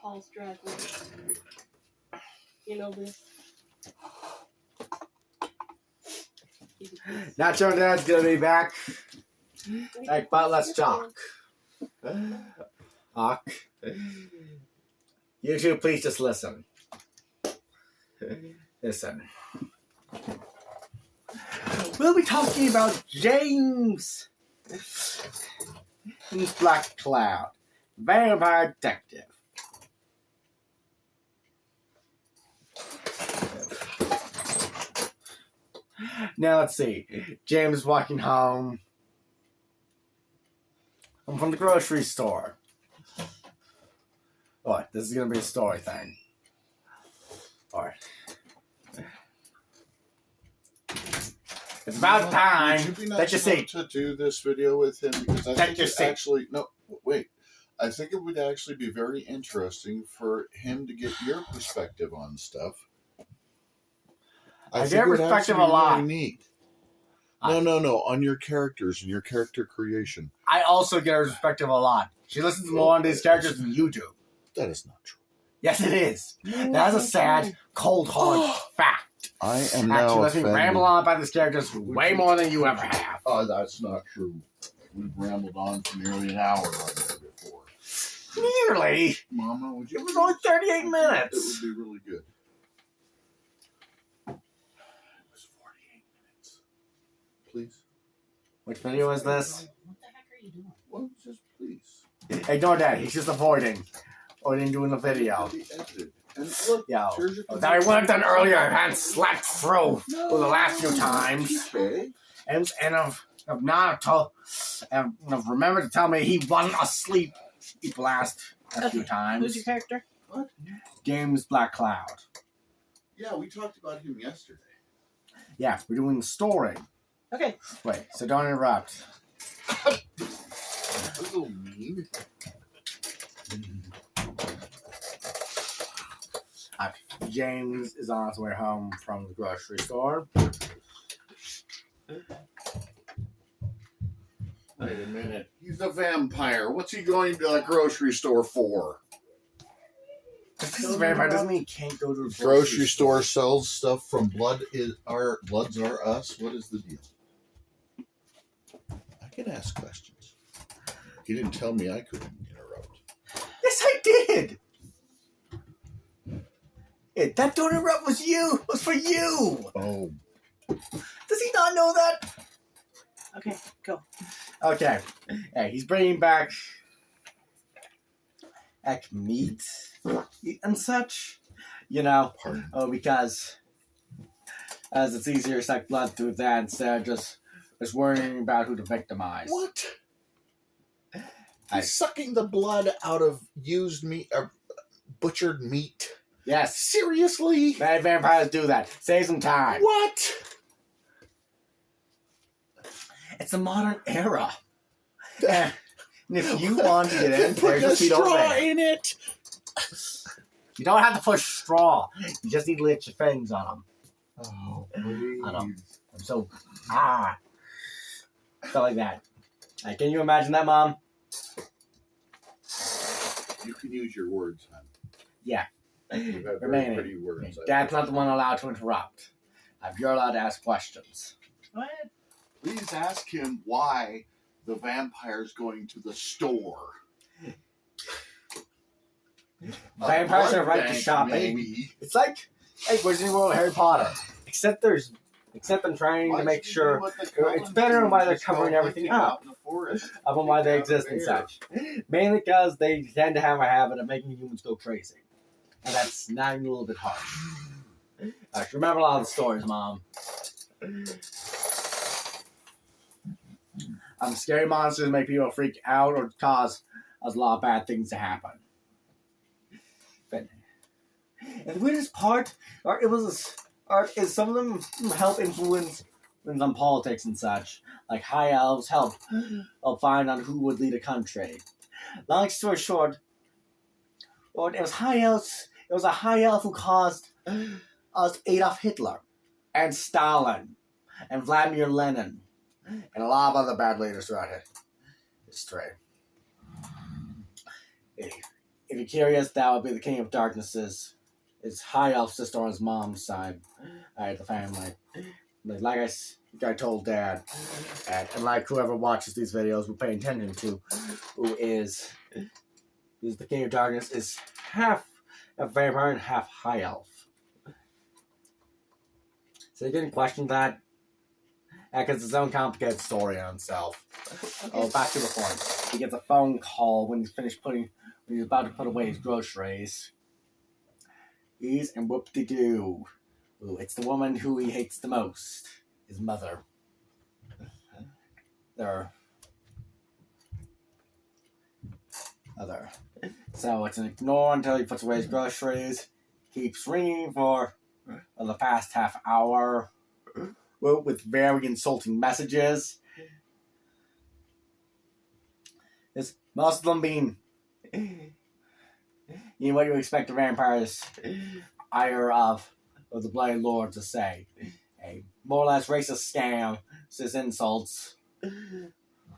RuPaul's Drag Race. You know this? Nacho Dad's gonna be back. Like, but let's talk. You two, please just listen. Listen. We'll be talking about James Black Cloud, vampire detective. Now let's see. James is walking home. I'm from the grocery store. What? This is gonna be a story thing. Alright. It's about time that you see. To do this video with him because I think it actually wait. I think it would actually be very interesting for him to get your perspective on stuff. I get perspective a lot. Really neat. No. On your characters and your character creation. I also get her perspective a lot. She listens more on these characters than you do. That is not true. Yes, it is. That's a sad, cold, hard fact. I am now Actually, let me ramble on about these characters way more than you ever have. Oh, that's not true. We've rambled on for nearly an hour on there before. Nearly? Mama, would you? It was only 38 minutes. It would be really good. It was 48 minutes. Please. Which video is this? What the heck are you doing? Well, just please. Ignore that. He's just avoiding doing the video. And look, Yo, that I would have done earlier. I hadn't slept through for the last few times. Okay. And I've remembered to tell me he wasn't asleep the last few times. Who's your character? What? James Black Cloud. Yeah, we talked about him yesterday. Yeah, we're doing the story. Okay. Wait, so don't interrupt. That's a little mean. James is on his way home from the grocery store. Wait a minute. He's a vampire. What's he going to the grocery store for? This is a vampire doesn't mean he can't go to the Grocery store sells stuff from Bloods Are Us. What is the deal? I can ask questions. He didn't tell me I couldn't interrupt. Yes, I did. That don't interrupt was for you. Oh. Does he not know that? Okay, go. Okay. Hey, he's bringing back meat and such. You know, because as it's easier to suck blood through that instead of just worrying about who to victimize. What? He's sucking the blood out of used meat, butchered meat. Yes. Seriously? Bad vampires do that. Save some time. What? It's a modern era. And if you want to get in, put there's a a seat over straw there. in it. You don't have to push straw. You just need to lift your fangs on them. Oh, please. I know. I'm so stuff like that. Can you imagine that, Mom? You can use your words, hon. Yeah. You have very Remaining. pretty words. Dad's not the one allowed to interrupt. You're allowed to ask questions. Go ahead. Please ask him why the vampire's going to the store. Vampires are right to shopping. Maybe. It's like Wizarding World Harry Potter. Except them trying to make sure it's better on why they're covering everything up. On why they exist and such. Mainly because they tend to have a habit of making humans go crazy. And that's not even a little bit harsh. Remember a lot of the stories, Mom. Scary monsters make people freak out or cause a lot of bad things to happen. But and the weirdest part is some of them help influence on politics and such. Like high elves help find out who would lead a country. Long story short, it was high elves. It was a high elf who caused Adolf Hitler and Stalin and Vladimir Lenin and a lot of other bad leaders throughout history. If If you're curious, that would be the King of Darknesses. His high elf sister on his mom's side of the family. Like I told Dad, and like whoever watches these videos will pay attention to, who is the King of Darkness is half a vampire and half high elf. So you didn't question that, because it's his own complicated story on itself. Okay. Oh, back to the point. He gets a phone call when he's about to put away his groceries. And whoop-de-doo. Ooh, it's the woman who he hates the most. His mother. So it's an ignore until he puts away his groceries. Keeps ringing for the past half hour. With very insulting messages. Most of them being, what you expect a vampire's ire of the Bloody Lord to say. A more or less racist scam, says insults.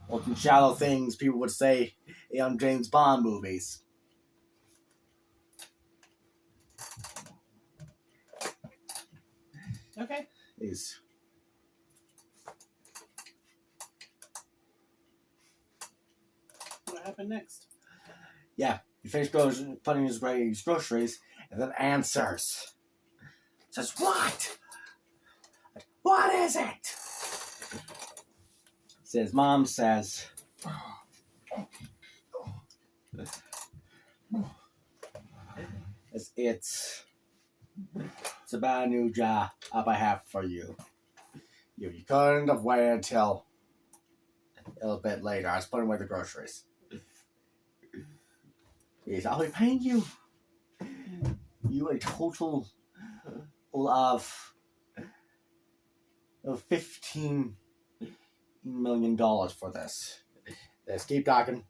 Or some shallow things people would say in James Bond movies. Okay. These. What happened next? Yeah, he finished putting his groceries, and then answers. Says, what? What is it? Says, Mom says, it's about a new job I have for you. You couldn't have waited until a little bit later. I was putting away the groceries. I'll be paying you a total of $15 million for this. Let's keep talking.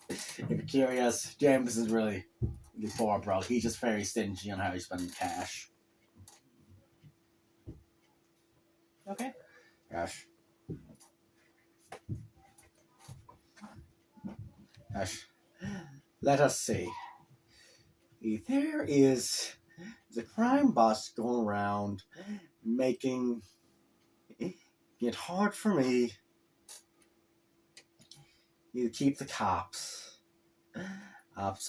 If you're curious, James is really poor, bro. He's just very stingy on how he's spending cash. Okay. Gosh. Let us see. There is the crime boss going around making it hard for me to keep the cops out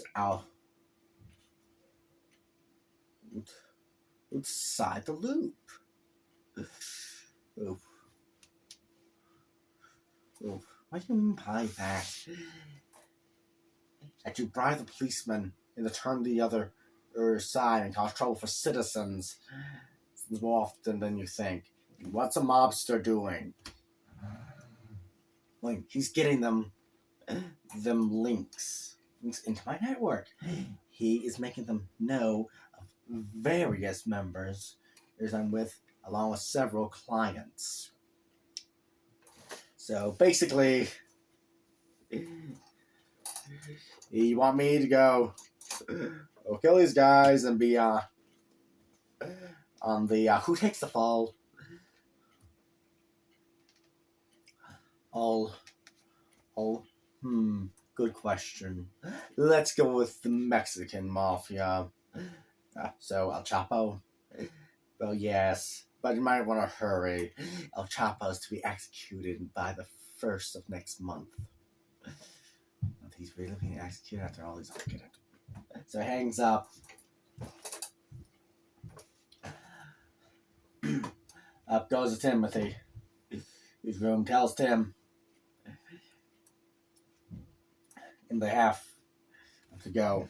outside the loop. Oof. What do you mean by that? That you bribe the policeman and turn the other side and cause trouble for citizens more often than you think. What's a mobster doing? Well, he's getting them links into my network. He is making them know of various members that I'm with, along with several clients. So basically, you want me to go kill these guys and be on the Who Takes the Fall? Good question. Let's go with the Mexican Mafia. So El Chapo? Well, yes, but you might want to hurry. El Chapo's to be executed by the 1st of next month. He's really being executed after all these. I'll get it. So he hangs up. Up goes Timothy. His room tells Tim, and they have to go.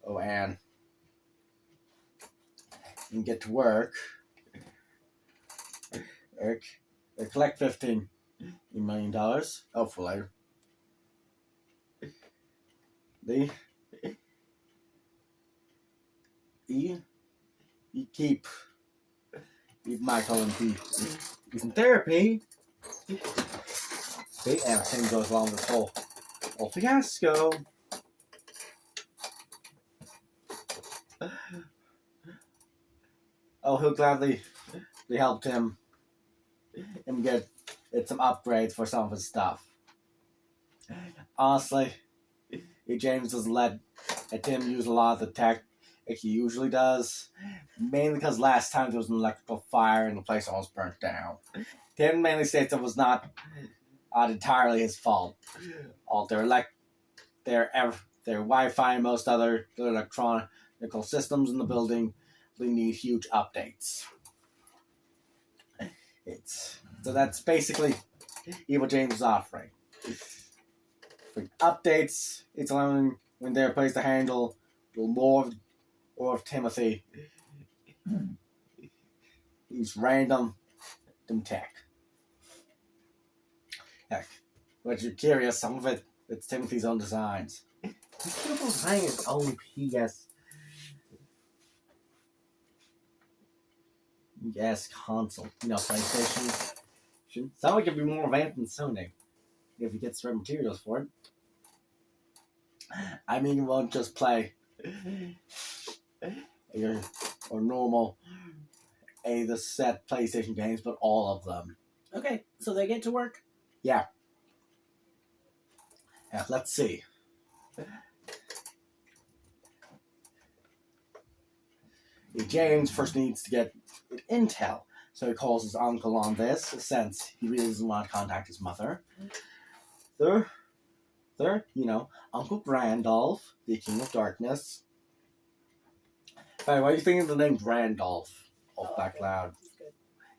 Oh, Anne. And get to work. Eric, they collect $15 million. Hopefully. You keep Michael and Pete. He's in therapy. See, and everything goes along this whole fiasco. Oh, he'll gladly helped him get did some upgrades for some of his stuff. Honestly, James doesn't let Tim use a lot of the tech like he usually does, mainly because last time there was an electrical fire and the place almost burnt down. Tim mainly states it was not entirely his fault. All their Wi-Fi and most other electronical systems in the building need huge updates. So that's basically Evil James is offering. For updates, it's allowing when they're placed to handle more of Timothy. He's random tech. Heck, but you're curious, some of it's Timothy's own designs. He's still designing his own PS console. PlayStation. Sounds like it'd be more advanced than Sony if he gets the right materials for it. I mean, you won't just play your or normal the set PlayStation games, but all of them. Okay, so they get to work? Yeah, let's see. James first needs to get intel, so he calls his uncle on this, since he really doesn't want to contact his mother. Third, Uncle Randolph, the King of Darkness. Hey, what do you think of the name Randolph of Black Cloud?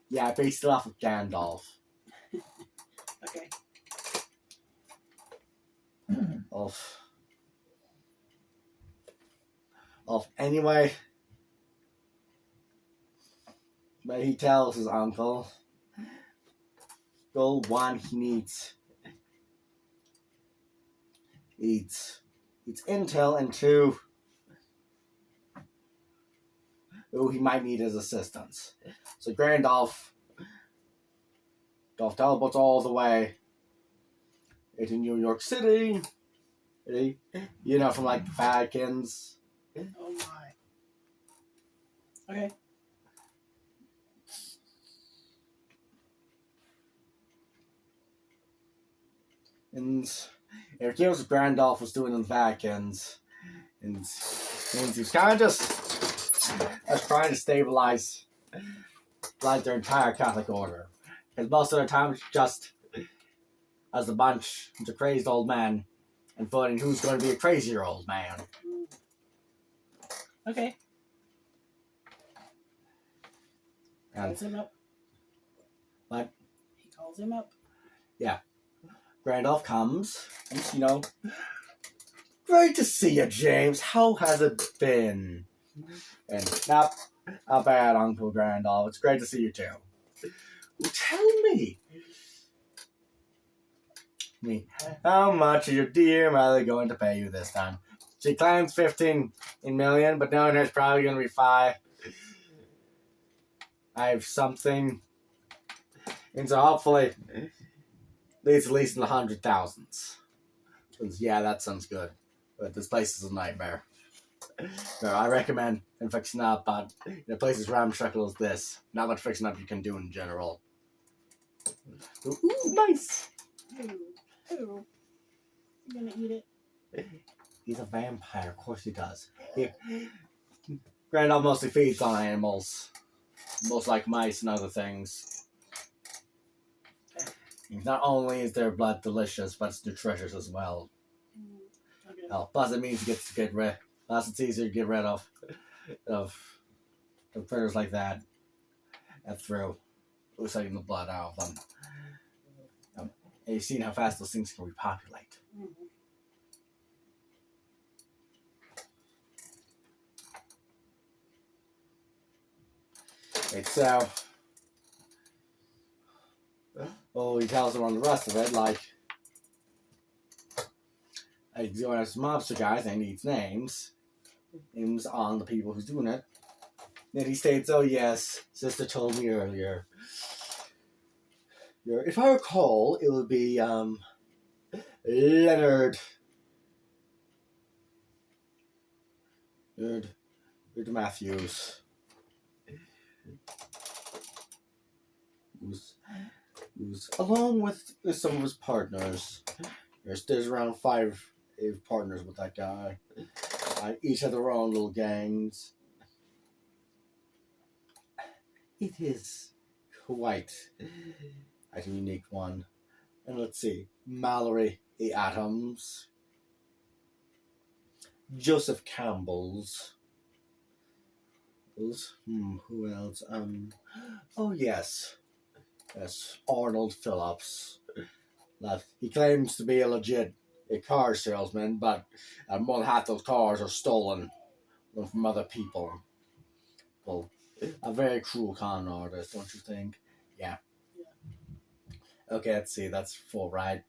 Yeah, I based it off of Gandalf. Okay. Anyway, but he tells his uncle, goal one, he needs intel, and two, he might need his assistance. So Dolph teleports all the way into New York City. From like the Falcons. Oh my. Okay. And it hears what Randolph was doing in the Falcons. And he was kind of just trying to stabilize their entire Catholic order. Because most of the time it's just as a bunch of crazed old men and voting who's going to be a crazier old man. Okay. And calls him up. What? He calls him up. Yeah. Randolph comes, and, great to see you, James. How has it been? And not bad, Uncle Randolph. It's great to see you, too. Well, tell me, how much is your dear mother going to pay you this time? She claims 15 million, but knowing there's probably going to be 5. I have something, and so hopefully it's at least in the 100,000s. Yeah, that sounds good. But this place is a nightmare. So I recommend fixing up, but places ramshackle as this. Not much fixing up you can do in general. Ooh, nice! Ooh. You gonna eat it? He's a vampire, of course he does. Randolph mostly feeds on animals. Most like mice and other things. Not only is their blood delicious, but it's nutritious as well. Okay. Well, plus it means he gets to get rid. Plus it's easier to get rid of critters like that. And through sucking the blood out of them. And you've seen how fast those things can repopulate. Mm-hmm. So, he tells them on the rest of it, like going as mobster guys, and needs names on the people who's doing it. Then he states, "Oh yes, sister told me earlier. If I recall, it would be Leonard Matthews. who's along with some of his partners. There's around five partners with that guy. Each have their own little gangs. It is quite a unique one. And let's see, Mallory A. Adams, Joseph Campbell's. Who else? Oh yes, Arnold Phillips. He claims to be a legit car salesman, but more than half those cars are stolen from other people. Well, a very cruel con artist, don't you think? Yeah. Okay, let's see. That's 4, right?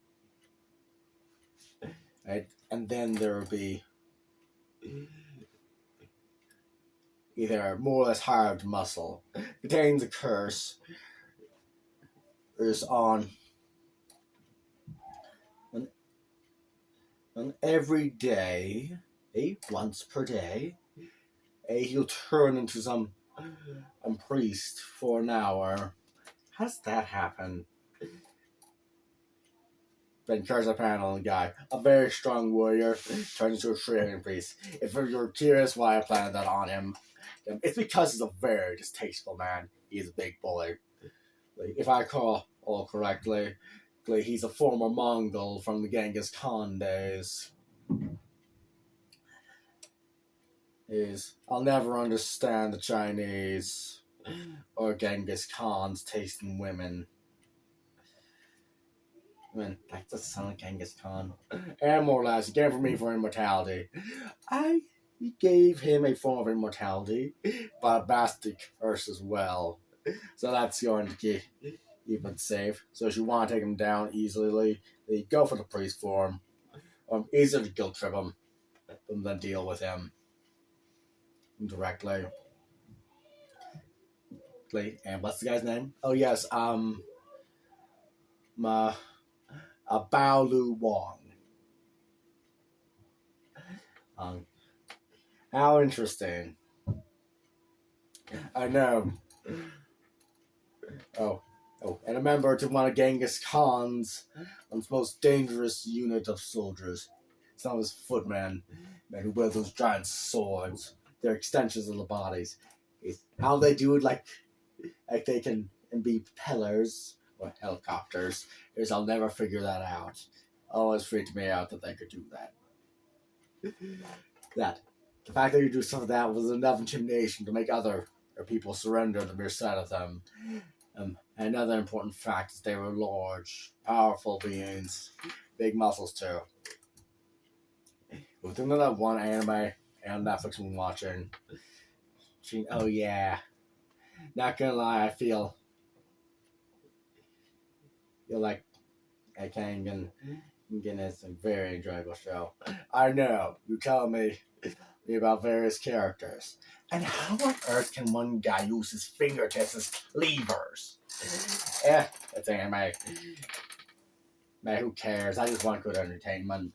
Right, and then there will be either more or less hard muscle. Contains a curse. Is on every day, once per day, he'll turn into some priest for an hour. How does that happen? Then charges a panel and guy, a very strong warrior, turns into a Shuriken priest. If you're curious why I planted that on him, it's because he's a very distasteful man. He's a big boy. If I recall all correctly, he's a former Mongol from the Genghis Khan days. I'll never understand the Chinese or Genghis Khan's taste in women. I mean, that doesn't sound like Genghis Khan. And more or less, he gave me for immortality. I gave him a form of immortality, but a bastard curse as well. So that's going to keep him safe. So if you want to take him down easily, you go for the priest form. Easier to guilt trip him than deal with him directly. And what's the guy's name? Oh yes, Bao Lu Wong. How interesting. I know. Oh, and a member to one of Genghis Khan's most dangerous unit of soldiers. Some of his footmen, who wear those giant swords. They're extensions of the bodies. How they do it, like they can be propellers or helicopters. I'll never figure that out. Always freaked me out that they could do that. The fact that you do something like that was enough intimidation to make other people surrender the mere sight of them. Another important fact is they were large, powerful beings, big muscles too. Within that one anime on Netflix I'm watching, oh yeah, not gonna lie, I feel like I can't get it's a very enjoyable show. I know you tell me about various characters, and how on earth can one guy use his fingertips as levers? It's anime. Man, who cares? I just want good entertainment.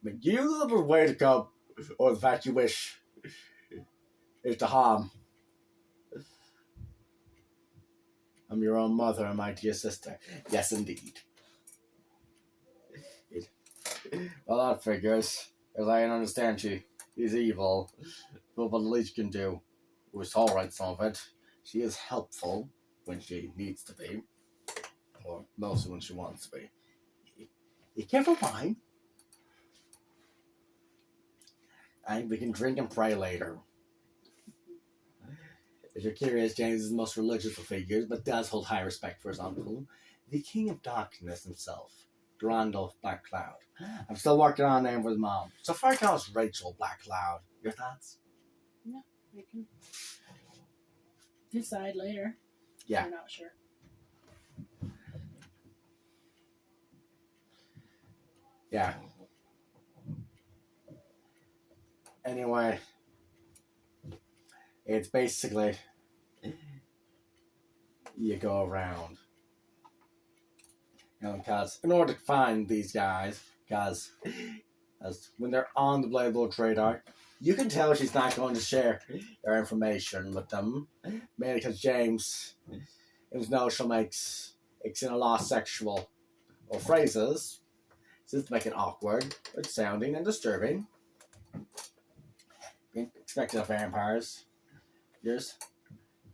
But you have a way to go, or the fact you wish is to harm. I'm your own mother and my dear sister. Yes, indeed. Well, that figures. As I understand, she is evil. But what the least you can do is tolerate some of it. She is helpful when she needs to be. Or mostly when she wants to be. You care for wine? And we can drink and pray later. If you're curious, James is the most religious of figures, but does hold high respect for his uncle, the King of Darkness himself, Durandal Blackcloud. I'm still working on a name for his mom. So far I call us Rachel Blackcloud. Your thoughts? Yeah, we can decide later. Yeah. I'm not sure. Yeah. Anyway, it's basically you go around. Because in order to find these guys, as when they're on the Blade Lord radar, you can tell she's not going to share their information with them. Mainly because James, There's no she'll makes in a lot of sexual or phrases. This is to make it awkward, it's sounding and disturbing. Being expected of vampires. Here's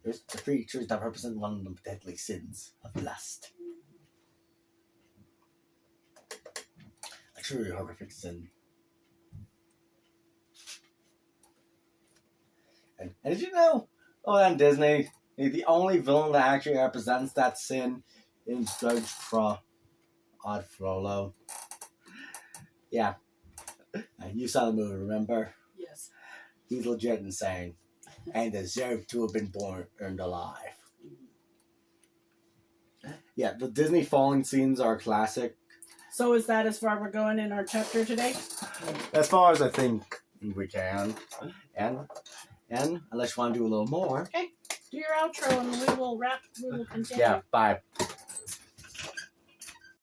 the creatures that represent one of the deadly sins of lust. A truly horrific sin. And did you know? Oh, and Disney, the only villain that actually represents that sin is Judge Odd Frollo. Yeah. You saw the movie, remember? Yes. He's legit insane and deserved to have been born and alive. Yeah, the Disney falling scenes are classic. So is that as far we're going in our chapter today? As far as I think we can. And unless you want to do a little more. Okay. Do your outro and we will continue. Yeah, bye.